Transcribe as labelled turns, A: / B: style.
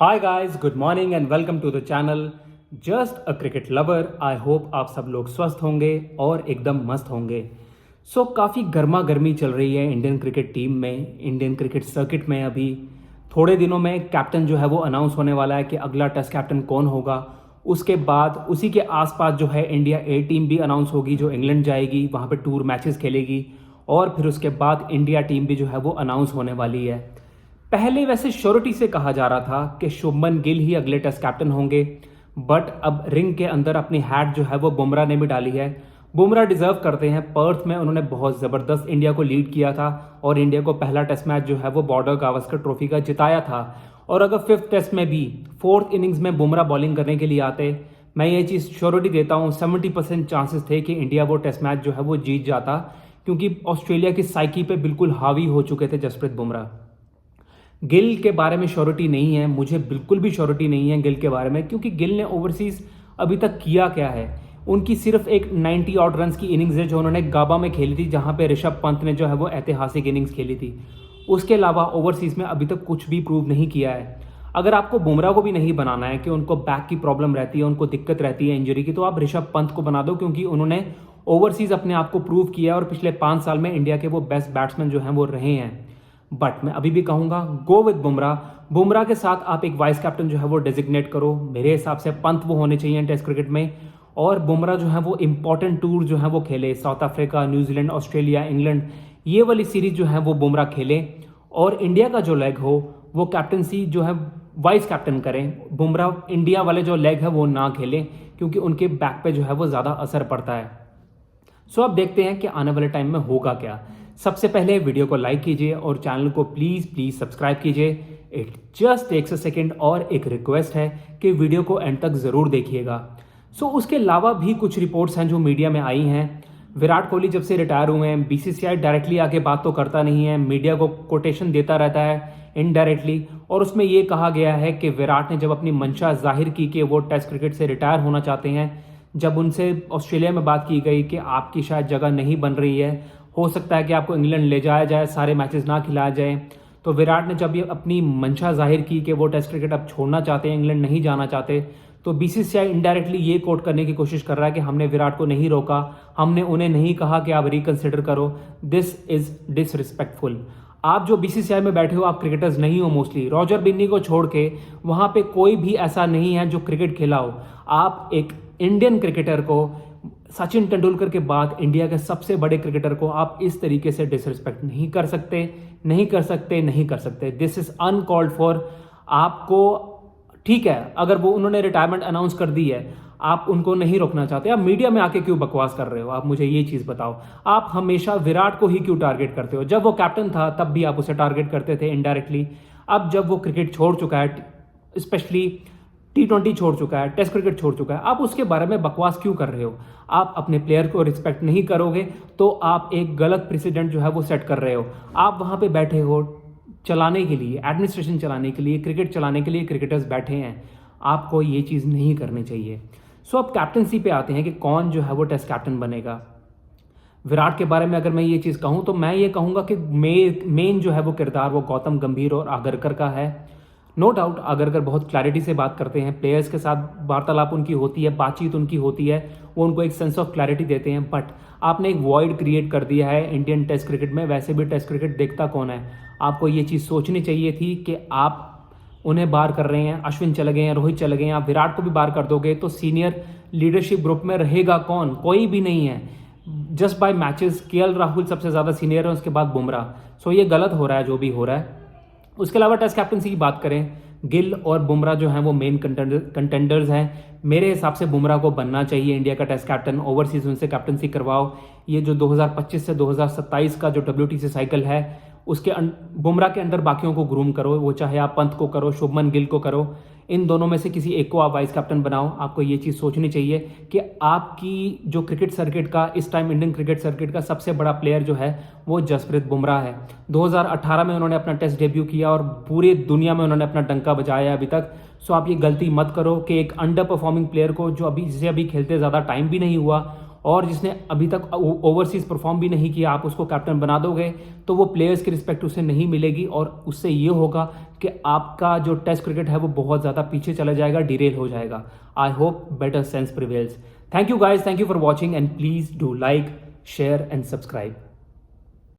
A: Hi guys, good morning and welcome to the channel just a cricket lover. I hope आप सब लोग स्वस्थ होंगे और एकदम मस्त होंगे। काफ़ी गर्मा गर्मी चल रही है इंडियन क्रिकेट टीम में, इंडियन क्रिकेट सर्किट में। अभी थोड़े दिनों में कैप्टन जो है वो अनाउंस होने वाला है कि अगला टेस्ट कैप्टन कौन होगा। उसके बाद उसी के आसपास जो है इंडिया ए टीम भी अनाउंस होगी जो इंग्लैंड जाएगी, वहाँ पे टूर मैचेस खेलेगी। और फिर उसके बाद इंडिया टीम भी जो है वो अनाउंस होने वाली है। पहले वैसे श्योरिटी से कहा जा रहा था कि शुभमन गिल ही अगले टेस्ट कैप्टन होंगे, बट अब रिंग के अंदर अपनी हैट जो है वो बुमराह ने भी डाली है। बुमराह डिजर्व करते हैं। पर्थ में उन्होंने बहुत ज़बरदस्त इंडिया को लीड किया था और इंडिया को पहला टेस्ट मैच जो है वो बॉर्डर गावस्कर ट्रॉफी का जिताया था। और अगर फिफ्थ टेस्ट में भी फोर्थ इनिंग्स में बुमराह बॉलिंग करने के लिए आते, मैं ये चीज़ श्योरिटी देता हूँ 70% चांसेस थे कि इंडिया वो टेस्ट मैच जो है वो जीत जाता, क्योंकि ऑस्ट्रेलिया की साइकी पे बिल्कुल हावी हो चुके थे जसप्रीत बुमराह। गिल के बारे में श्योरिटी नहीं है, मुझे बिल्कुल भी श्योरिटी नहीं है गिल के बारे में, क्योंकि गिल ने ओवरसीज अभी तक किया क्या है। उनकी सिर्फ एक 90 ऑड रन की इनिंग्स है जो उन्होंने गाबा में खेली थी, जहां पे ऋषभ पंत ने जो है वो ऐतिहासिक इनिंग्स खेली थी। उसके अलावा ओवरसीज में अभी तक कुछ भी प्रूव नहीं किया है। अगर आपको बुमराह को भी नहीं बनाना है कि उनको बैक की प्रॉब्लम रहती है, उनको दिक्कत रहती है इंजरी की, तो आप ऋषभ पंत को बना दो, क्योंकि उन्होंने ओवरसीज अपने आप को प्रूव किया और पिछले 5 साल में इंडिया के वो बेस्ट बैट्समैन जो हैं वो रहे हैं। बट मैं अभी भी कहूंगा गो विद बुमराह। बुमराह के साथ आप एक वाइस कैप्टन जो है वो डेजिग्नेट करो। मेरे हिसाब से पंत वो होने चाहिए टेस्ट क्रिकेट में, और बुमराह जो है वो इंपॉर्टेंट टूर जो है वो खेले। South Africa, New Zealand, Australia, England, ये वाली सीरीज जो है वो बुमराह खेले। और इंडिया का जो लेग हो वो कैप्टनसी जो है वाइस कैप्टन करें। बुमराह इंडिया वाले जो लेग है वो ना खेलें, क्योंकि उनके बैक पे जो है वो ज़्यादा असर पड़ता है। अब देखते हैं कि आने वाले टाइम में होगा क्या। सबसे पहले वीडियो को लाइक कीजिए और चैनल को प्लीज़ सब्सक्राइब कीजिए। It just takes a second. और एक रिक्वेस्ट है कि वीडियो को एंड तक ज़रूर देखिएगा। उसके अलावा भी कुछ रिपोर्ट्स हैं जो मीडिया में आई हैं। विराट कोहली जब से रिटायर हुए हैं, बीसीसीआई डायरेक्टली आके बात तो करता नहीं है, मीडिया को कोटेशन देता रहता है इनडायरेक्टली। और उसमें ये कहा गया है कि विराट ने जब अपनी मंशा जाहिर की कि वो टेस्ट क्रिकेट से रिटायर होना चाहते हैं, जब उनसे ऑस्ट्रेलिया में बात की गई कि आपकी शायद जगह नहीं बन रही है, हो सकता है कि आपको इंग्लैंड ले जाया जाए, सारे मैचेस ना खिलाया जाए, तो विराट ने जब ये अपनी मंशा जाहिर की कि वो टेस्ट क्रिकेट अब छोड़ना चाहते हैं, इंग्लैंड नहीं जाना चाहते, तो बीसीसीआई इनडायरेक्टली ये कोट करने की कोशिश कर रहा है कि हमने विराट को नहीं रोका, हमने उन्हें नहीं कहा कि आप रिकंसिडर करो। This is disrespectful. आप जो बीसीसीआई में बैठे हो, आप क्रिकेटर्स नहीं हो मोस्टली। रॉजर बिन्नी को छोड़ के वहाँ पे कोई भी ऐसा नहीं है जो क्रिकेट खेला हो। आप एक इंडियन क्रिकेटर को, सचिन तेंदुलकर के बाद इंडिया के सबसे बड़े क्रिकेटर को आप इस तरीके से डिसरिस्पेक्ट नहीं कर सकते। This is uncalled for. आपको ठीक है, अगर वो उन्होंने रिटायरमेंट अनाउंस कर दी है, आप उनको नहीं रोकना चाहते, आप मीडिया में आके क्यों बकवास कर रहे हो? आप मुझे ये चीज़ बताओ। आप हमेशा विराट को ही क्यों टारगेट करते हो? जब वो कैप्टन था तब भी आप उसे टारगेट करते थे इनडायरेक्टली। अब जब वो क्रिकेट छोड़ चुका है, स्पेशली T20 छोड़ चुका है, टेस्ट क्रिकेट छोड़ चुका है, आप उसके बारे में बकवास क्यों कर रहे हो? आप अपने प्लेयर को रिस्पेक्ट नहीं करोगे तो आप एक गलत प्रेसिडेंट जो है वो सेट कर रहे हो। आप वहाँ पे बैठे हो चलाने के लिए, एडमिनिस्ट्रेशन चलाने के लिए, क्रिकेट चलाने के लिए क्रिकेटर्स बैठे हैं। आपको ये चीज़ नहीं करनी चाहिए। अब कैप्टनसी पे आते हैं कि कौन जो है वो टेस्ट कैप्टन बनेगा। विराट के बारे में अगर मैं ये चीज़ कहूँ तो मैं ये कहूँगा कि मेन जो है वो किरदार वो गौतम गंभीर और आगरकर का है। नो डाउट आगरकर बहुत क्लैरिटी से बात करते हैं, प्लेयर्स के साथ वार्तालाप उनकी होती है, बातचीत उनकी होती है, वो उनको एक सेंस ऑफ क्लैरिटी देते हैं। बट आपने एक वॉइड क्रिएट कर दिया है इंडियन टेस्ट क्रिकेट में। वैसे भी टेस्ट क्रिकेट देखता कौन है? आपको ये चीज़ सोचनी चाहिए थी कि आप उन्हें बाहर कर रहे हैं। अश्विन चले गए हैं, रोहित चले गए हैं, आप विराट को भी बाहर कर दोगे तो सीनियर लीडरशिप ग्रुप में रहेगा कौन? कोई भी नहीं है। Just by matches KL Rahul सबसे ज़्यादा सीनियर है, उसके बाद बुमराह। ये गलत हो रहा है जो भी हो रहा है। उसके अलावा टेस्ट कैप्टनसी की बात करें, गिल और बुमराह जो हैं वो मेन कंटेंडर्स हैं। मेरे हिसाब से बुमराह को बनना चाहिए इंडिया का टेस्ट कैप्टन। ओवरसीज उनसे कैप्टनसी करवाओ। ये जो 2025 से 2027 का जो WTC साइकिल है, उसके बुमराह के अंदर बाकियों को ग्रूम करो। वो चाहे आप पंत को करो, शुभमन गिल को करो, इन दोनों में से किसी एक को आप वाइस कैप्टन बनाओ। आपको ये चीज़ सोचनी चाहिए कि आपकी जो क्रिकेट सर्किट का इस टाइम इंडियन क्रिकेट सर्किट का सबसे बड़ा प्लेयर जो है वो जसप्रीत बुमराह है। 2018 में उन्होंने अपना टेस्ट डेब्यू किया और पूरी दुनिया में उन्होंने अपना डंका बजाया है अभी तक। आप ये गलती मत करो कि एक अंडर परफॉर्मिंग प्लेयर को, जो जिसे अभी खेलते ज़्यादा टाइम भी नहीं हुआ और जिसने अभी तक ओवरसीज परफॉर्म भी नहीं किया, आप उसको कैप्टन बना दोगे तो वो प्लेयर्स की रिस्पेक्ट उसे नहीं मिलेगी और उससे ये होगा कि आपका जो टेस्ट क्रिकेट है वो बहुत ज़्यादा पीछे चला जाएगा, डिरेल हो जाएगा. I hope better sense prevails. Thank you guys, thank you for watching and please do like, share and subscribe.